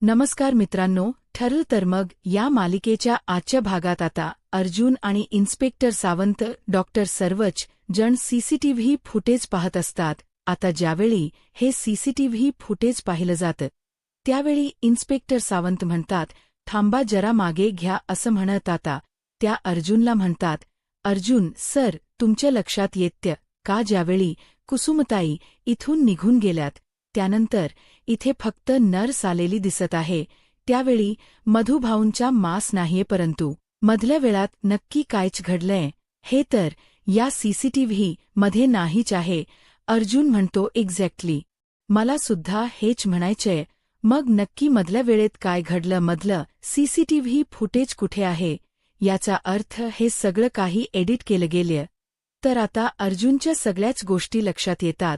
नमस्कार मित्रांनो, ठरलं तर मग या मालिकेच्या आजच्या भागात आता अर्जुन आणि इन्स्पेक्टर सावंत डॉक्टर सर्वच जण सीसीटीव्ही फुटेज पाहत असतात. आता ज्यावेळी हे सीसीटीव्ही फुटेज पाहिलं जातं त्यावेळी इन्स्पेक्टर सावंत म्हणतात, थांबा जरा मागे घ्या असं म्हणत आता त्या अर्जुनला म्हणतात, अर्जुन सर तुमच्या लक्षात येतं का ज्यावेळी कुसुमताई इथून निघून गेल्यात त्यानंतर इथे फक्त नर्स आलेली दिसत आहे, त्यावेळी मधुभाऊंचा मास नाहीये परंतु मधल्या वेळात नक्की कायच घडलंय हे तर या सीसीटीव्ही मध्ये नाहीच आहे. अर्जुन म्हणतो एक्झॅक्टली मला सुद्धा हेच म्हणायचंय. मग नक्की मधल्या वेळेत काय घडलं, मधलं सीसीटीव्ही फुटेज कुठे आहे? याचा अर्थ हे सगळं काही एडिट केलं गेलं. तर आता अर्जुनच्या सगळ्याच गोष्टी लक्षात येतात.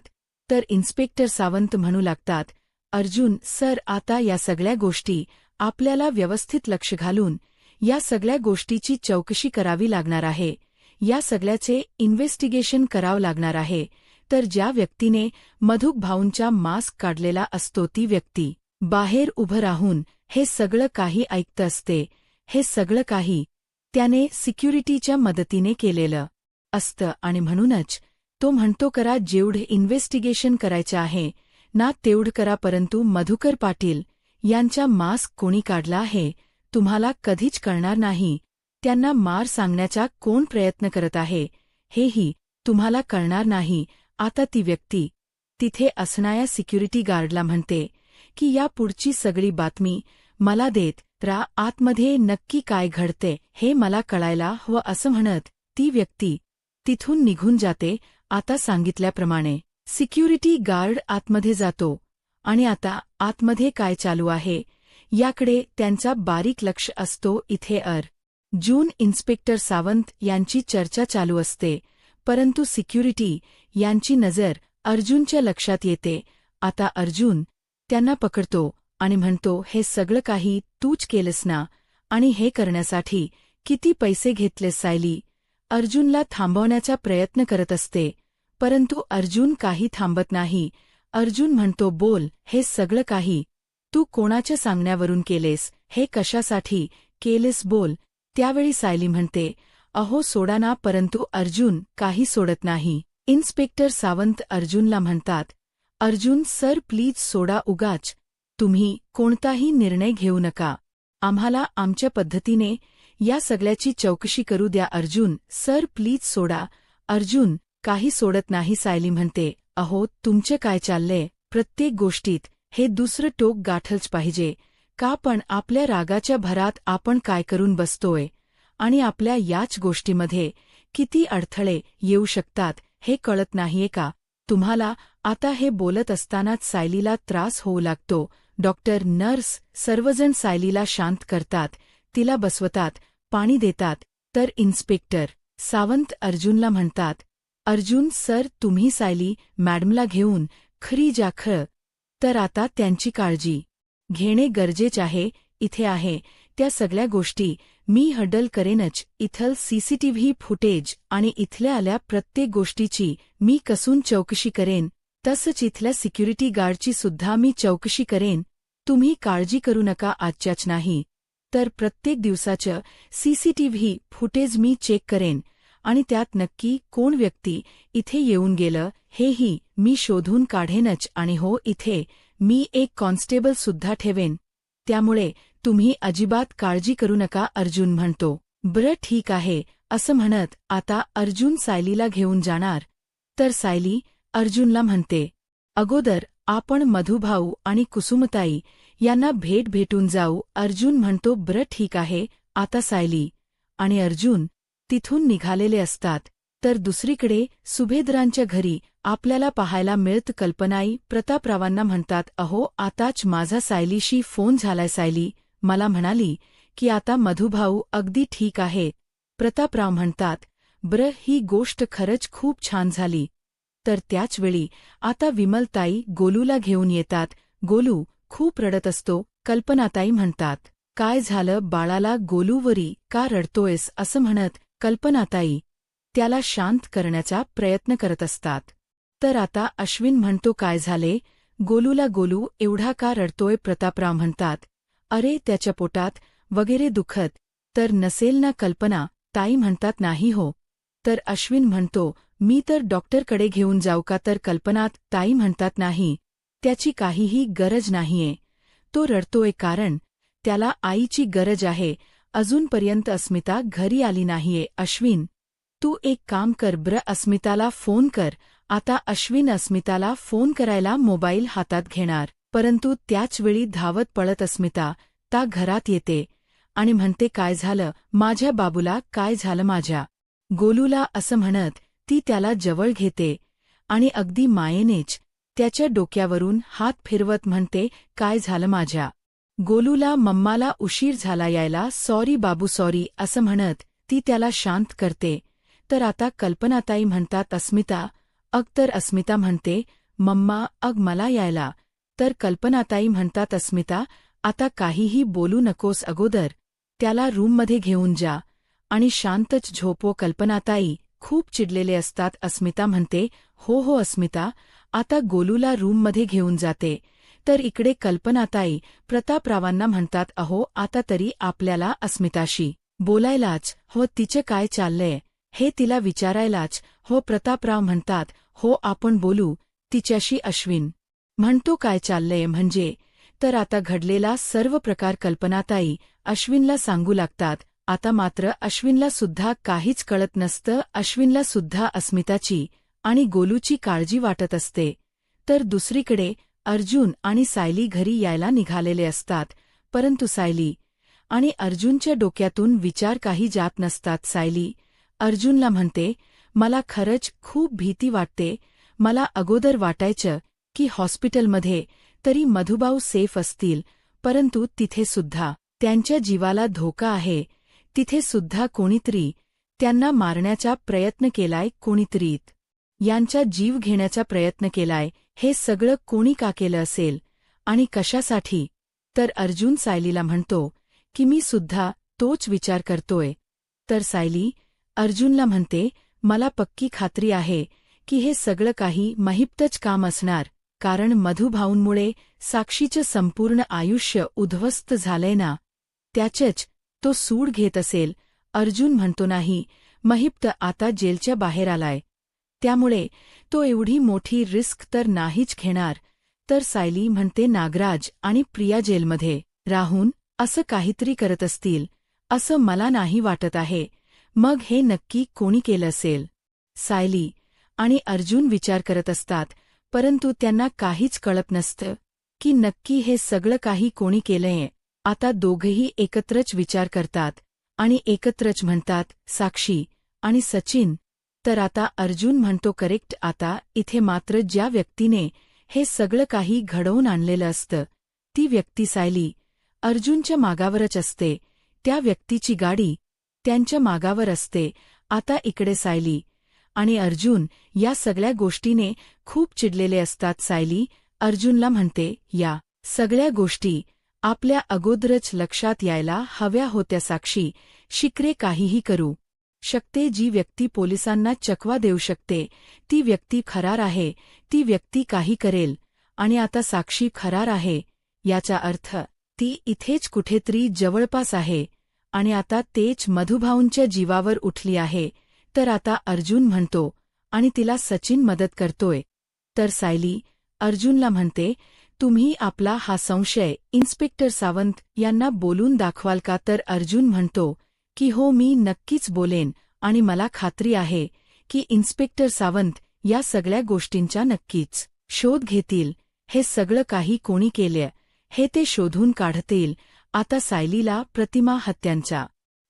तर इन्स्पेक्टर सावंत म्हणू लागतात, अर्जुन सर आता या सगळ्या गोष्टी आपल्याला व्यवस्थित लक्ष घालून या सगळ्या गोष्टीची चौकशी करावी लागणार आहे. या सगळ्याचे इन्व्हेस्टिगेशन करावं लागणार आहे. तर ज्या व्यक्तीने मधुक भाऊंचा मास्क काढलेला असतो ती व्यक्ती बाहेर उभं राहून हे सगळं काही ऐकत असते. हे सगळं काही त्याने सिक्युरिटीच्या मदतीने केलेलं असतं आणि म्हणूनच तो म्हणतो करा जेवढं इन्व्हेस्टिगेशन करायचं आहे ना तेवढं करा, परंतु मधुकर पाटील यांचा मास्क कोणी काढला आहे तुम्हाला कधीच कळणार नाही. त्यांना मार सांगण्याचा कोण प्रयत्न करत आहे हेही तुम्हाला कळणार नाही. आता ती व्यक्ती तिथे असणाऱ्या सिक्युरिटी गार्डला म्हणते की या पुढची सगळी बातमी मला देत रा, आतमध्ये नक्की काय घडते हे मला कळायला हवं असं म्हणत ती व्यक्ती तिथून निघून जाते. आता सांगितल्याप्रमाणे सिक्युरिटी गार्ड आतमध्ये जातो आणि आता आतमध्ये काय चालू आहे याकडे त्यांचा बारीक लक्ष असतो. इथे अर्जुन इन्स्पेक्टर सावंत यांची चर्चा चालू असते, परंतु सिक्युरिटी यांची नजर अर्जुनच्या लक्षात येते. आता अर्जुन त्यांना पकडतो आणि म्हणतो, हे सगळं काही तूच केलंस ना, आणि हे करण्यासाठी किती पैसे घेतलेस सायली? अर्जुनला थांबवण्याचा प्रयत्न करत असते, परंतु अर्जुन काही थांबत नाही. अर्जुन म्हणतो, बोल हे सगळं काही तू कोणाच्या सांगण्यावरून केलेस, हे कशासाठी केलेस बोल. त्यावेळी सायली म्हणते, अहो सोडा ना, परंतु अर्जुन काही सोडत नाही. इन्स्पेक्टर सावंत अर्जुनला म्हणतात, अर्जुन सर प्लीज सोडा, उगाच तुम्ही कोणताही निर्णय घेऊ नका. आम्हाला आमच्या पद्धतीने या सगळ्याची चौकशी करू द्या. अर्जुन सर प्लीज सोडा. अर्जुन काही सोडत नाही. सायली म्हणते, अहो तुमचं काय चाललंय, प्रत्येक गोष्टीत हे दुसरं टोक गाठलंच पाहिजे का? पण आपल्या रागाच्या भरात आपण काय करून बसतोय आणि आपल्या याच गोष्टीमध्ये किती अडथळे येऊ शकतात हे कळत नाहीये का तुम्हाला? आता हे बोलत असतानाच सायलीला त्रास होऊ लागतो. डॉक्टर, नर्स सर्वजण सायलीला शांत करतात, तिला बसवतात, पाणी देतात. तर इन्स्पेक्टर सावंत अर्जुनला म्हणतात, अर्जुन सर तुम्ही सायली मॅडमला घेऊन खरी जा खरं तर आता त्यांची काळजी घेणे गरजेचे आहे. इथे आहे त्या सगळ्या गोष्टी मी हँडल करेनच. इथलं सीसीटीव्ही फुटेज आणि इथल्या आल्या प्रत्येक गोष्टीची मी कसून चौकशी करेन, तसंच इथल्या सिक्युरिटी गार्डची सुद्धा मी चौकशी करेन. तुम्ही काळजी करू नका. आजच्याच नाही तर प्रत्येक दिवसाचं सीसीटीव्ही फुटेज मी चेक करेन आणि त्यात नक्की कोण व्यक्ती इथे येऊन गेलं हेही मी शोधून काढेनच. आणि हो, इथे मी एक कॉन्स्टेबल सुद्धा ठेवेन, त्यामुळे तुम्ही अजिबात काळजी करू नका. अर्जुन म्हणतो, बरं ठीक आहे असं म्हणत आता अर्जुन सायलीला घेऊन जाणार. तर सायली अर्जुनला म्हणते, अगोदर आपण मधुभाऊ आणि कुसुमताई यांना भेटून जाऊ. अर्जुन म्हणतो, बरं ठीक आहे. आता सायली आणि अर्जुन तिथून निघालेले असतात. तर दुसरीकडे सुभेद्रांच्या घरी आपल्याला पाहायला मिळत कल्पनाई प्रतापरावांना म्हणतात, अहो आताच माझा सायलीशी फोन झालाय. सायली मला म्हणाली की आता मधुभाऊ अगदी ठीक आहे. प्रतापराव म्हणतात, बरं ही गोष्ट खरंच खूप छान झाली. तर त्याचवेळी आता विमलताई गोलूला घेऊन येतात. गोलू खूप रडत असतो. कल्पनाताई म्हणतात, काय झालं बाळाला? गोलूवरी का रडतोयस असं म्हणत कल्पनाताई त्याला शांत करण्याचा प्रयत्न करत असतात. तर आता अश्विन म्हणतो, काय झाले गोलूला? गोलू एवढा का रडतोय? प्रतापराव म्हणतात, अरे त्याच्या पोटात वगैरे दुखत तर नसेल ना कल्पना. ताई म्हणतात नाही हो. तर अश्विन म्हणतो मी तर डॉक्टरकडे घेऊन जाऊ का. तर कल्पनात ताई म्हणतात नाही, त्याची काहीही गरज नाहीये. तो रडतोय कारण त्याला आईची गरज आहे. अजूनपर्यंत अस्मिता घरी आली नाहीये. अश्विन, तू एक काम कर अस्मिताला फोन कर. आता अश्विन अस्मिताला फोन करायला मोबाईल हातात घेणार, परंतु त्याचवेळी धावत पळत अस्मिता घरात येते आणि म्हणते काय झालं माझ्या बाबूला, काय झालं माझ्या गोलूला. असं म्हणत ती त्याला जवळ घेते आणि अगदी मायेनेच त्याच्या डोक्यावरून हात फिरवत म्हणते काय झालं माझ्या गोलूला. मम्माला उशीर झाला यायला, सॉरी बाबू सॉरी असं म्हणत ती त्याला शांत करते. तर आता कल्पनाताई म्हणतात अस्मिता तर अस्मिता म्हणते मम्मा मला यायला. तर कल्पनाताई म्हणतात अस्मिता आता काहीही बोलू नकोस, अगोदर त्याला रूममध्ये घेऊन जा आणि शांतच झोपव. कल्पनाताई खूप चिडलेले असतात. अस्मिता म्हणते हो अस्मिता, आता गोलूला रूममध्ये घेऊन जाते. तर इकडे कल्पनाताई प्रतापरावांना म्हणतात अहो आता तरी आपल्याला अस्मिताशी बोलायलाच हो, तिचं काय चाललंय हे तिला विचारायलाच हो. प्रतापराव म्हणतात हो आपण बोलू तिच्याशी. अश्विन म्हणतो काय चाललंय म्हणजे. तर आता घडलेला सर्व प्रकार कल्पनाताई अश्विनला सांगू लागतात. आता मात्र अश्विनला सुद्धा काहीच कळत नसतं. अश्विनला सुद्धा अस्मिताची आणि गोलूची काळजी वाटत असते. तर दुसरीकडे अर्जुन आणि सायली घरी यायला निघालेले असतात, परंतु सायली आणि अर्जुनच्या डोक्यातून विचार काही जात नसतात. सायली अर्जुनला म्हणते मला खरंच खूप भीती वाटते. मला अगोदर वाटायचं की हॉस्पिटलमध्ये तरी मधुभाऊ सेफ असतील, परंतु तिथे सुद्धा त्यांच्या जीवाला धोका आहे. तिथे सुद्धा कोणीतरी त्यांना मारण्याचा प्रयत्न केलाय, कोणीतरी यांचा जीव घेण्याचा प्रयत्न केलाय. हे सगळं कोणी का केलं असेल आणि कशासाठी. तर अर्जुन सायलीला म्हणतो की मी सुद्धा तोच विचार करतोय. तर सायली अर्जुनला म्हणते मला पक्की खात्री आहे की हे सगळं काही महिप्तच काम असणार, कारण मधुभाऊंमुळे साक्षीचं संपूर्ण आयुष्य उद्ध्वस्त झालंय ना, त्याचंच तो सूड घेत असेल. अर्जुन म्हणतो नाही, महिप्त आता जेलच्या बाहेर आलाय, त्यामुळे तो एवढी मोठी रिस्क तर नाहीच घेणार. तर सायली म्हणते नागराज आणि प्रिया जेलमध्ये राहून असं काहीतरी करत असतील असं मला नाही वाटत आहे. मग हे नक्की कोणी केलं असेल. सायली आणि अर्जुन विचार करत असतात, परंतु त्यांना काहीच कळत नसतं की नक्की हे सगळं काही कोणी केलंय. आता दोघंही एकत्रच विचार करतात आणि एकत्रच म्हणतात साक्षी आणि सचिन. तर आता अर्जुन म्हणतो करेक्ट. आता इथे मात्र ज्या व्यक्तीने हे सगळं काही घडवून आणलेलं असतं ती व्यक्ती सायली अर्जुनच्या मागावरच असते. त्या व्यक्तीची गाडी त्यांच्या मागावर असते. आता इकडे सायली आणि अर्जुन या सगळ्या गोष्टीने खूप चिडलेले असतात. सायली अर्जुनला म्हणते या सगळ्या गोष्टी आपल्या अगोदरच लक्षात यायला हव्या होत्या. साक्षी शिकरे काहीही करू शकते, जी व्यक्ती पोलिसांना चकवा देऊ शकते ती व्यक्ती फरार आहे, ती व्यक्ती काही करेल. आणि आता साक्षी फरार आहे याचा अर्थ ती इथेच कुठेतरी जवळपास आहे आणि आता तेच मधुभाऊंच्या जीवावर उठली आहे. तर आता अर्जुन म्हणतो आणि तिला सचिन मदत करतोय. तर सायली अर्जुनला म्हणते तुम्ही आपला हा संशय इन्स्पेक्टर सावंत यांना बोलून दाखवाल का. तर अर्जुन म्हणतो की हो मी नक्कीच बोलेन आणि मला खात्री आहे की इन्स्पेक्टर सावंत या सगळ्या गोष्टींचा नक्कीच शोध घेतील. हे सगळं काही कोणी केलं हे ते शोधून काढतील. आता सायलीला प्रतिमा हत्यांचा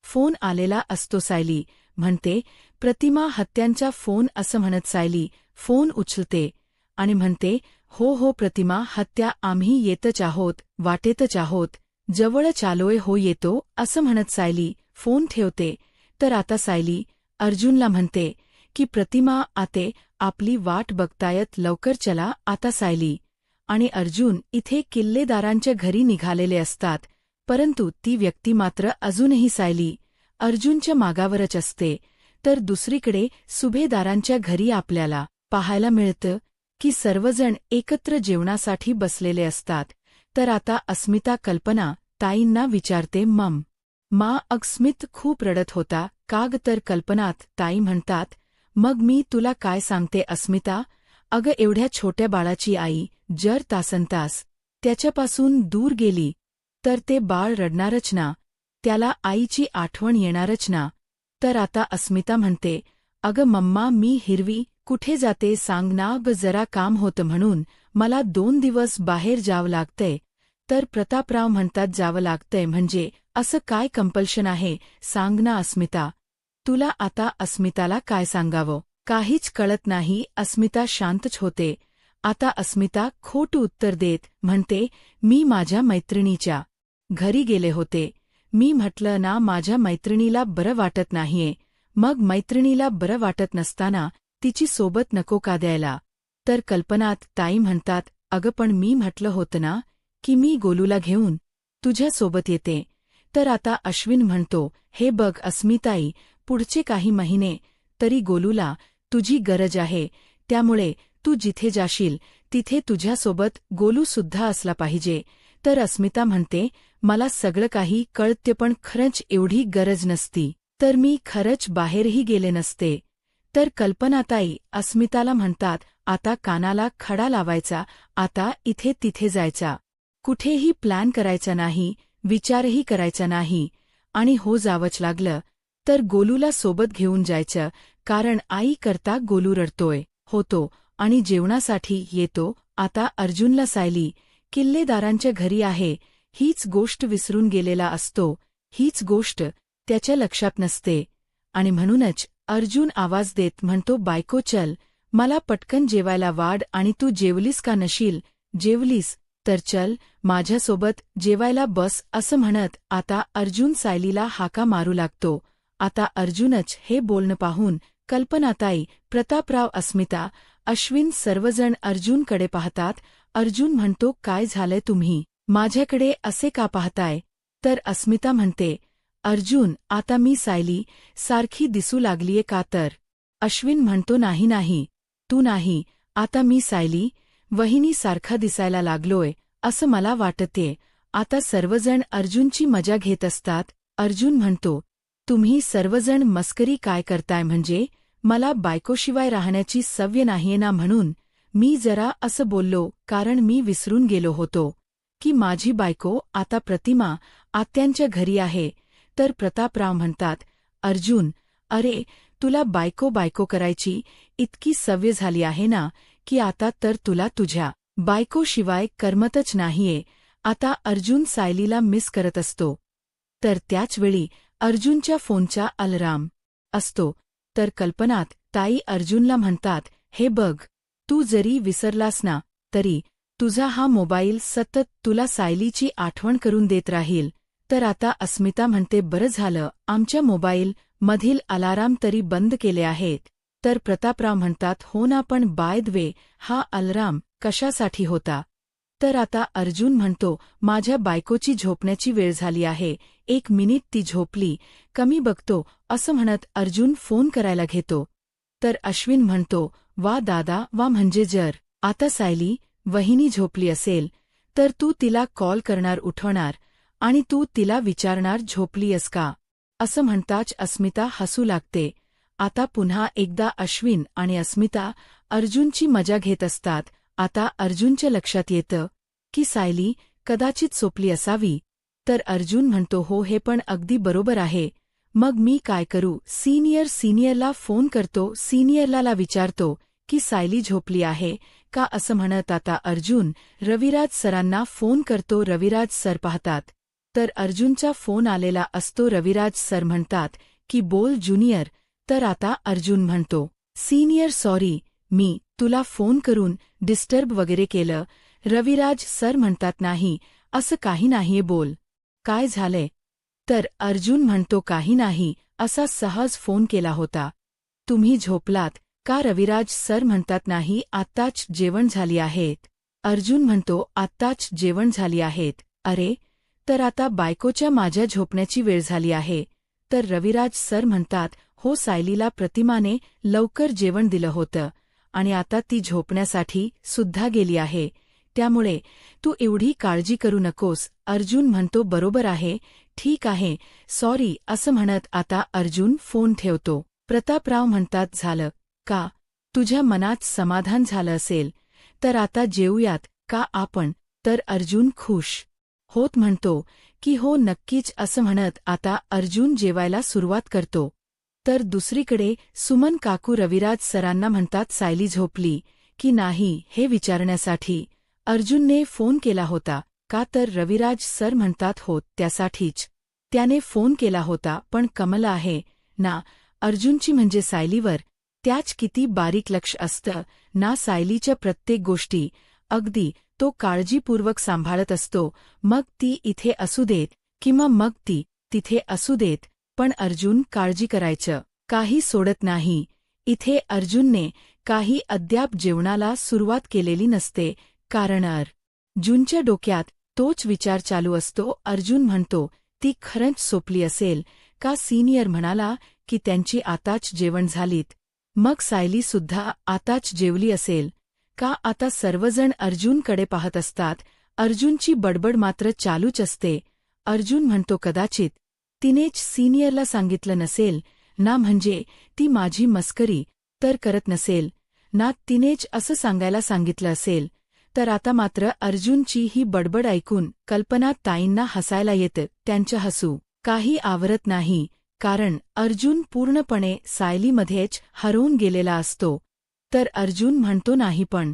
फोन आलेला असतो. सायली म्हणते प्रतिमा हत्यांचा फोन असं म्हणत सायली फोन उचलते आणि म्हणते हो प्रतिमा हत्या, आम्ही येतच आहोत, वाटेतच आहोत, जवळच आलोय, हो येतो असं म्हणत सायली फोन ठेवते. तर आता सायली अर्जुनला म्हणते की प्रतिमा आते आपली वाट बघतायत, लवकर चला. आता सायली आणि अर्जुन इथे किल्लेदारांच्या घरी निघालेले असतात, परंतु ती व्यक्ती मात्र अजूनही सायली अर्जुनच्या मागावरच असते. तर दुसरीकडे सुभेदारांच्या घरी आपल्याला पाहायला मिळतं की सर्वजण एकत्र जेवणासाठी बसलेले असतात. तर आता अस्मिता कल्पना ताईंना विचारते मा स्मित खूप रडत होता. काग तर कल्पनात ताई म्हणतात, मग मी तुला काय सांगते अस्मिता, अगं एवढ्या छोट्या बाळाची आई जर तासनतास त्याच्यापासून दूर गेली तर ते बाळ रडणारच ना, त्याला आईची आठवण येणारच ना. तर आता अस्मिता म्हणते, अगं मम्मा मी हिरवी कुठे जाते सांग ना ग, जरा काम होतं म्हणून मला 2 दिवस बाहेर जावं लागतंय. तर प्रतापराव म्हणतात, जावं लागतंय म्हणजे असं काय कंपल्शन आहे सांग ना अस्मिता. तुला आता अस्मिताला काय सांगावं काहीच कळत नाही. अस्मिता शांतच होते. आता अस्मिता खोटं उत्तर देत म्हणते, मी माझ्या मैत्रिणीच्या घरी गेले होते. मी म्हटलं ना माझ्या मैत्रिणीला बरं वाटत नाहीये. मग मैत्रिणीला बरं वाटत नसताना तिची सोबत नको का द्यायला. तर कल्पनात ताई म्हणतात, अगं पण मी म्हटलं होतं ना की मी गोलूला घेऊन तुझ्या सोबत येते. तर आता अश्विन म्हणतो, हे बघ अस्मिताई, पुढचे काही महिने तरी गोलूला तुझी गरज आहे, त्यामुळे तू जिथे जाशील तिथे तुझ्यासोबत गोलूसुद्धा असला पाहिजे. तर अस्मिता म्हणते, मला सगळं काही कळते पण खरंच एवढी गरज नसती तर मी खरंच बाहेरही गेले नसते. तर कल्पनाताई अस्मिताला म्हणतात, आता कानाला खडा लावायचा, आता इथे तिथे जायचा, कुठेही प्लॅन करायचा नाही, विचारही करायचा नाही, आणि हो जावंच लागलं तर गोलूला सोबत घेऊन जायचं, कारण आई करता गोलू रडतोय होतो आणि जेवणासाठी येतो. आता अर्जुनला सायली किल्लेदारांच्या घरी आहे हीच गोष्ट विसरून गेलेला असतो. हीच गोष्ट त्याच्या लक्षात नसते आणि म्हणूनच अर्जुन आवाज देत म्हणतो, बायको चल, मला पटकन जेवायला वाढ. आणि तू जेवलीस का नशील, जेवलीस तर चल माझ्यासोबत जेवायला बस असं म्हणत आता अर्जुन सायलीला हाका मारू लागतो. आता अर्जुनच हे बोलणं पाहून कल्पनाताई, प्रतापराव, अस्मिता, अश्विन सर्वजण अर्जुनकडे पाहतात. अर्जुन म्हणतो, काय झालंय तुम्ही माझ्याकडे असे का पाहताय. तर अस्मिता म्हणते, अर्जुन आता मी सायली सारखी दिसू लागलीये का. तर अश्विन म्हणतो, नाही नाही तू नाही, आता मी सायली वहिनी सारखा दिसायला लागलोय असं मला वाटते. आता सर्वजण अर्जुनची मजा घेत असतात. अर्जुन म्हणतो, तुम्ही सर्वजण मस्करी काय करताय, म्हणजे मला बायकोशिवाय राहण्याची सवय नाहीये ना, म्हणून मी जरा असं बोललो, कारण मी विसरून गेलो होतो की माझी बायको आता प्रतिमा आत्यांच्या घरी आहे. तर प्रतापराव म्हणतात, अर्जुन अरे तुला बायको बायको करायची इतकी सवय झाली आहे ना की आता तर तुला तुझ्या बायकोशिवाय करमतच नाहीये. आता अर्जुन सायलीला मिस करत असतो. तर त्याचवेळी अर्जुनच्या फोनचा अलार्म असतो. तर कल्पनात ताई अर्जुनला म्हणतात, हे बघ तू जरी विसरलास ना तरी तुझा हा मोबाईल सतत तुला सायलीची आठवण करून देत राहील. तर आता अस्मिता म्हणते, बरं झालं आमच्या मोबाईल मधील अलार्म तरी बंद केले आहेत. तर प्रतापराव म्हणतात, हो ना, पण बाय द वे हा अलार्म कशासाठी होता. तर आता अर्जुन म्हणतो, माझ्या बायकोची झोपण्याची वेळ झाली आहे, 1 मिनिट ती झोपली कमी बघतो असं म्हणत अर्जुन फोन करायला घेतो. तर अश्विन म्हणतो, वा दादा वा, म्हणजे जर आता सायली वहिनी झोपली असेल तर तू तिला कॉल करणार, उठवणार आणि तू तिला विचारणार झोपलीयस का. असं म्हणताच अस्मिता हसू लागते. आता पुन्हा एकदा अश्विन आणि अस्मिता अर्जुनची मजा घेत असतात. आता अर्जुनच्या लक्षात येतं की सायली कदाचित झोपली असावी. तर अर्जुन म्हणतो, हो हे पण अगदी बरोबर आहे, मग मी काय करू. सिनियरला फोन करतो, सिनियरला विचारतो की सायली झोपली आहे का असं म्हणत आता अर्जुन रविराज सरांना फोन करतो. रविराज सर पाहतात. तर अर्जुनचा फोन आलेला असतो. रविराज सर म्हणतात की बोल ज्युनियर. तर आता अर्जुन म्हणतो, सिनियर सॉरी, मी तुला फोन करून डिस्टर्ब वगैरे केलं. रविराज सर म्हणतात, नाही असं काही नाहीये, बोल काय झालंय. तर अर्जुन म्हणतो, काही नाही, असा सहज फोन केला होता, तुम्ही झोपलात का. रविराज सर म्हणतात, नाही आत्ताच जेवण झाली आहेत. अर्जुन म्हणतो, आत्ताच जेवण झाली आहेत. अरे तर आता बायकोच्या माझ्या झोपण्याची वेळ झाली आहे. तर रविराज सर म्हणतात, हो सायलीला प्रतिमाने लवकर जेवण दिलं होतं आणि आता ती झोपण्यासाठी सुद्धा गेली आहे. त्यामुळे तू एवढी काळजी करू नकोस. अर्जुन म्हणतो बरोबर आहे, ठीक आहे, सॉरी असं म्हणत आता अर्जुन फोन ठेवतो. प्रतापराव म्हणतात झालं का? तुझ्या मनात समाधान झालं असेल तर आता जेवूयात का आपण? तर अर्जुन खुश होत म्हणतो की हो नक्कीच असं म्हणत आता अर्जुन जेवायला सुरुवात करतो. तर दुसरीकडे सुमन काकू रविराज सरांना म्हणतात सायली झोपली की नाही हे विचारण्यासाठी अर्जुनने फोन केला होता का? तर रविराज सर म्हणतात हो त्यासाठीच त्याने फोन केला होता. पण कमला आहे ना अर्जुनची म्हणजे सायलीवर त्याच किती बारीक लक्ष असतं ना सायलीच्या प्रत्येक गोष्टी अगदी तो काळजीपूर्वक सांभाळत असतो. मग ती इथे असू देत किंवा मग ती तिथे असू देत, पण अर्जुन काळजी करायचं काही सोडत नाही. इथे अर्जुनने काही अद्याप जेवणाला सुरुवात केलेली नसते कारण अर्जुनच्या डोक्यात तोच विचार चालू असतो. अर्जुन म्हणतो ती खरंच झोपली असेल का? सिनियर म्हणाला की त्यांची आताच जेवण झालीत. मग सायली सुद्धा आताच जेवली असेल का? आता सर्वजण अर्जुनकडे पाहत असतात. अर्जुनची बडबड मात्र चालूच असते. अर्जुन म्हणतो कदाचित तिनेच सिनियरला सांगितलं नसेल ना, म्हणजे ती माझी मस्करी तर करत नसेल ना, तिनेच असं सांगायला सांगितलं असेल. तर आता मात्र अर्जुनची ही बडबड ऐकून कल्पना ताईंना हसायला येतं. त्यांचं हसू काही आवरत नाही कारण अर्जुन पूर्णपणे सायलीमध्येच हरवून गेलेला असतो. तर अर्जुन म्हणतो नाही पण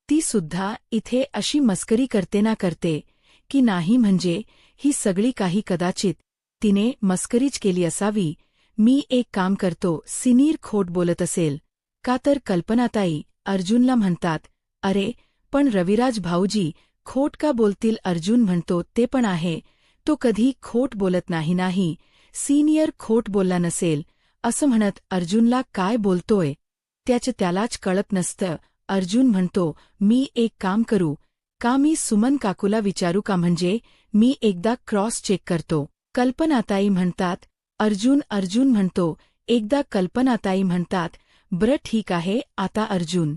ती सुद्धा इथे अशी मस्करी करते ना करते की नाही, म्हणजे ही सगळी काही कदाचित तिने मस्करीच केली असावी. मी एक काम करतो, सिनीर खोट बोलत असेल का? तर कल्पनाताई अर्जुनला म्हणतात अरे पण रविराज भाऊजी खोट का बोलतील? अर्जुन म्हणतो ते पण आहे, तो कधी खोट बोलत नाही. सिनियर खोट बोलला नसेल असं म्हणत अर्जुनला काय बोलतोय त्यालाच कळत नसतं. अर्जुन म्हणतो मी एक काम करू का? मी सुमन काकूला विचारू का? म्हणजे मी एकदा क्रॉस चेक करतो. कल्पनाताई म्हणतात अर्जुन म्हणतो एकदा. कल्पनाताई म्हणतात बरं ठीक आहे. आता अर्जुन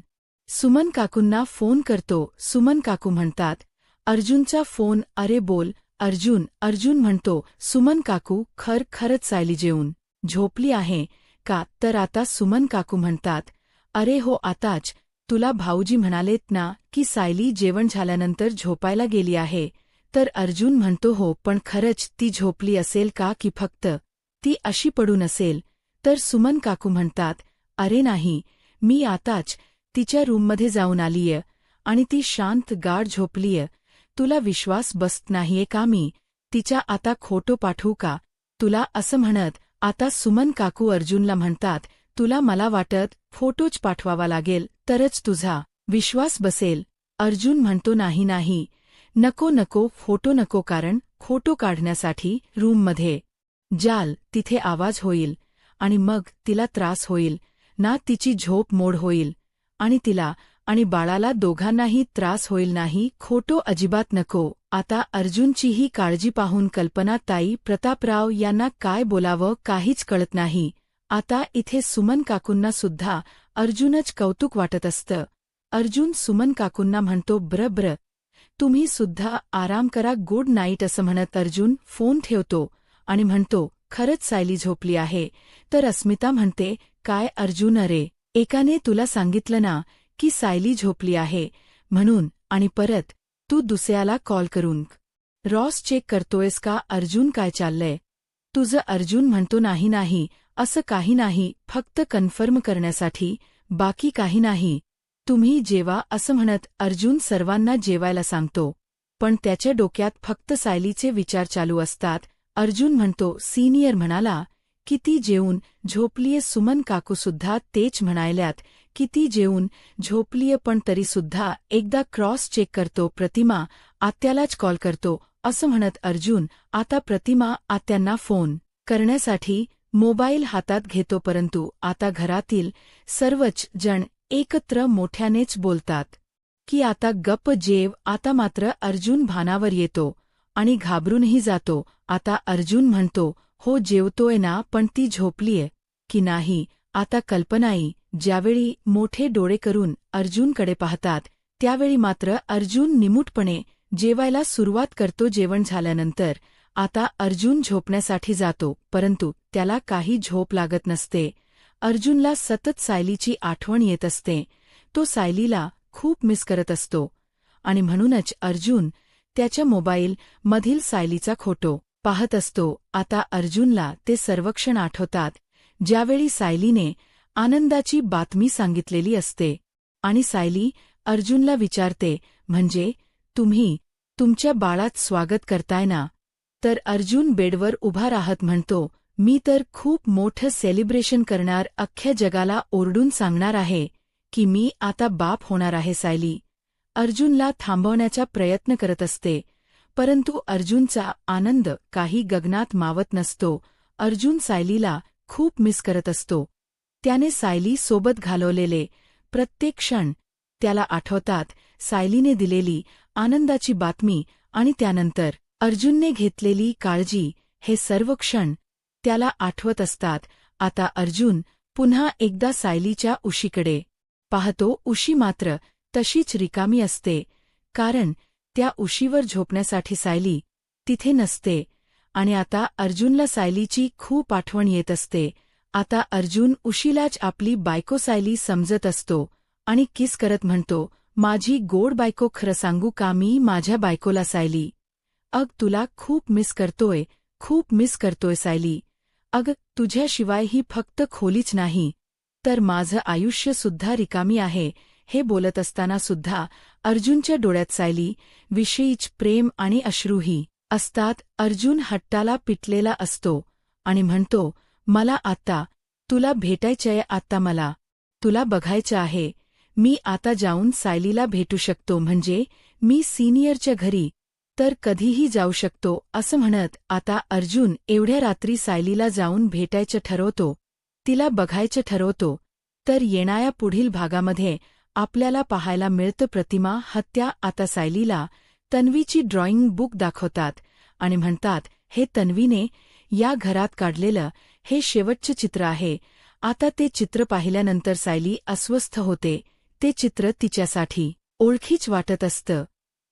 सुमन काकूंना फोन करतो. सुमन काकू म्हणतात अर्जुनचा फोन. अरे बोल अर्जुन म्हणतो सुमन काकू खरंच सायली जेवून झोपली आहे का? तर आता सुमन काकू म्हणतात अरे हो आताच तुला भाऊजी म्हणालेत ना की सायली जेवण झाल्यानंतर झोपायला गेली आहे. तर अर्जुन म्हणतो हो, पण खरंच ती झोपली असेल का की फक्त ती अशी पडून असेल? तर सुमन काकू म्हणतात अरे नाही, मी आताच तिच्या रूममध्ये जाऊन आलीय आणि ती शांत गाढ झोपलीय. तुला विश्वास बसत नाहीये का? मी तिच्या आता खोटं पाठवू का तुला? असं म्हणत आता सुमन काकू अर्जुनला म्हणतात तुला मला वाटत फोटोच पाठवावा लागेल तरच तुझा विश्वास बसेल. अर्जुन म्हणतो नाही, नको फोटो नको, कारण फोटो काढण्यासाठी रूममध्ये जाल तिथे आवाज होईल आणि मग तिला त्रास होईल ना, तिची झोप मोड होईल आणि तिला आणि बाळाला दोघांनाही त्रास होईल. नाही, खोटो अजिबात नको. आता अर्जुनचीही काळजी पाहून कल्पनाताई प्रतापराव यांना काय बोलावं काहीच कळत नाही. आता इथे सुमन काकूंना सुद्धा अर्जुनच कौतुक वाटत असतं. अर्जुन सुमन काकूंना म्हणतो ब्र तुम्ही सुद्धा आराम करा, गुड नाईट असं म्हणत अर्जुन फोन ठेवतो आणि म्हणतो खरंच सायली झोपली आहे. तर अस्मिता म्हणते काय अर्जुन, अरे एकाने तुला सांगितलं ना की सायली झोपली आहे म्हणून, आणि परत तू दुसऱ्याला कॉल करून रॉस चेक करतोयस का? अर्जुन काय चाललंय तुझं? अर्जुन म्हणतो नाही असं काही नाही, फक्त कन्फर्म करण्यासाठी, बाकी काही नाही. तुम्ही जेवा असं म्हणत अर्जुन सर्वांना जेवायला सांगतो. पण त्याच्या डोक्यात फक्त सायलीचे विचार चालू असतात. अर्जुन म्हणतो सिनियर म्हणाला की ती जेवून झोपलीये. सुमन काकूसुद्धा तेच म्हणायल्यात की ती जेवून झोपलीये, पण तरीसुद्धा एकदा क्रॉस चेक करतो. प्रतिमा आत्यालाच कॉल करतो असं म्हणत अर्जुन आता प्रतिमा आत्यांना फोन करण्यासाठी मोबाईल हातात घेतो. परंतु आता घरातील सर्वच जण एकत्र मोठ्यानेच बोलतात की आता गप्प जेव. आता मात्र अर्जुन भानावर येतो आणि घाबरूनही जातो. आता अर्जुन म्हणतो हो जेवतोय ना, पण ती झोपलीये की नाही? आता कल्पनाई ज्यावेळी मोठे डोळे करून अर्जुनकडे पाहतात त्यावेळी मात्र अर्जुन निमूटपणे जेवायला सुरुवात करतो. जेवण झाल्यानंतर आता अर्जुन झोपण्यासाठी जातो, परंतु त्याला काही झोप लागत नसते. अर्जुनला सतत सायलीची आठवण येत असते. तो सायलीला खूप मिस करत असतो आणि म्हणूनच अर्जुन त्याच्या मोबाईल मधील सायलीचा फोटो पाहत असतो. आता अर्जुनला ते सर्व क्षण आठवतात, ज्यावेळी सायलीने आनंदाची बातमी सांगितलेली असते आणि सायली अर्जुनला विचारते, म्हणजे तुम्ही तुमच्या बाळात स्वागत करताय ना? तर अर्जुन बेडवर उभा राहत म्हणतो, मी तर खूप मोठं सेलिब्रेशन करणार, अख्ख्या जगाला ओरडून सांगणार आहे की मी आता बाप होणार आहे. सायली अर्जुनला थांबवण्याचा प्रयत्न करत असते, परंतु अर्जुनचा आनंद काही गगनात मावत नसतो. अर्जुन सायलीला खूप मिस करत असतो. त्याने सायली सोबत घालवलेले प्रत्येक क्षण त्याला आठवतात. सायलीने दिलेली आनंदाची बातमी आणि त्यानंतर अर्जुनने घेतलेली काळजी, हे सर्व क्षण त्याला आठवत असतात. आता अर्जुन पुन्हा एकदा सायलीच्या उशीकडे पाहतो. उशी मात्र तशीच रिकामी असते, कारण त्या उशीवर झोपण्यासाठी सायली तिथे नसते आणि आता अर्जुनला सायलीची खूप आठवण येत असते. आता अर्जुन उशीलाच आपली बायको सायली समजत असतो आणि किस करत म्हणतो, माझी गोड बायको, खरं सांगू का मी माझ्या बायकोला सायली, अग तुला खूप मिस करतोय, खूप मिस करतोय सायली. अग तुझ्याशिवाय ही फक्त खोलीच नाही तर माझं आयुष्यसुद्धा रिकामी आहे. हे बोलत असताना सुद्धा अर्जुनच्या डोळ्यात सायली विषयीच प्रेम आणि अश्रूही असतात. अर्जुन हट्टाला पिटलेला असतो आणि म्हणतो, मला आता तुला भेटायचंय, आता मला तुला बघायचं आहे. मी आता जाऊन सायलीला भेटू शकतो, म्हणजे मी सिनियरच्या घरी तर कधीही जाऊ शकतो. असं म्हणत आता अर्जुन एवढ्या रात्री सायलीला जाऊन भेटायचं ठरवतो, तिला बघायचं ठरवतो. तर येणाऱ्या पुढील भागामध्ये आपल्याला पाहायला मिळतं प्रतिमा हत्या. आता सायलीला तन्वीची ड्रॉइंग बुक दाखवतात आणि म्हणतात, हे तन्वीने या घरात काढलेलं हे शेवटचं चित्र आहे. आता ते चित्र पाहिल्यानंतर सायली अस्वस्थ होते. ते चित्र तिच्यासाठी ओळखीच वाटत असतं.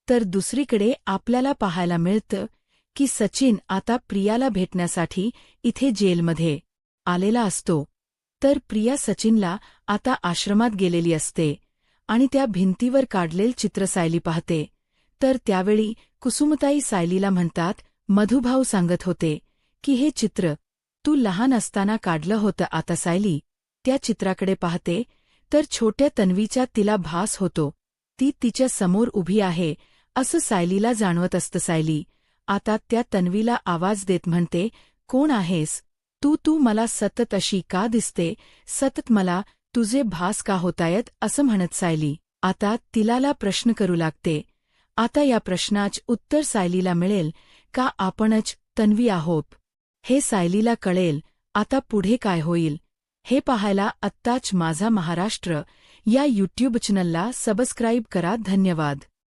तर दुसरीकडे आपल्याला पाहायला मिळतं की सचिन आता प्रियाला भेटण्यासाठी इथे जेलमध्ये आलेला असतो. तर प्रिया सचिनला आता आश्रमात गेलेली असते आणि त्या भिंतीवर काढलेलं चित्र सायली पाहते. तर त्यावेळी कुसुमताई सायलीला म्हणतात, मधुभाऊ सांगत होते की हे चित्र तू लहान असताना काढलं होतं. आता सायली त्या चित्राकडे पाहते तर छोट्या तन्वीचा तिला भास होतो. ती तिच्या समोर उभी आहे असं सायलीला जाणवत असतं. सायली आता त्या तन्वीला आवाज देत म्हणते, कोण आहेस तू मला सतत अशी का दिसते, सतत मला तुझे भास का होतायत, असं म्हणत सायली आता तिलाला प्रश्न करू लागते. आता या प्रश्नाचं उत्तर सायलीला मिळेल का आपणच तन्वी आहोत, हे सायलीला कळेल. आता पुढे काय होईल हे पाहायला आत्ताच माझा महाराष्ट्र या यूट्यूब चॅनलला सबस्क्राईब करा. धन्यवाद.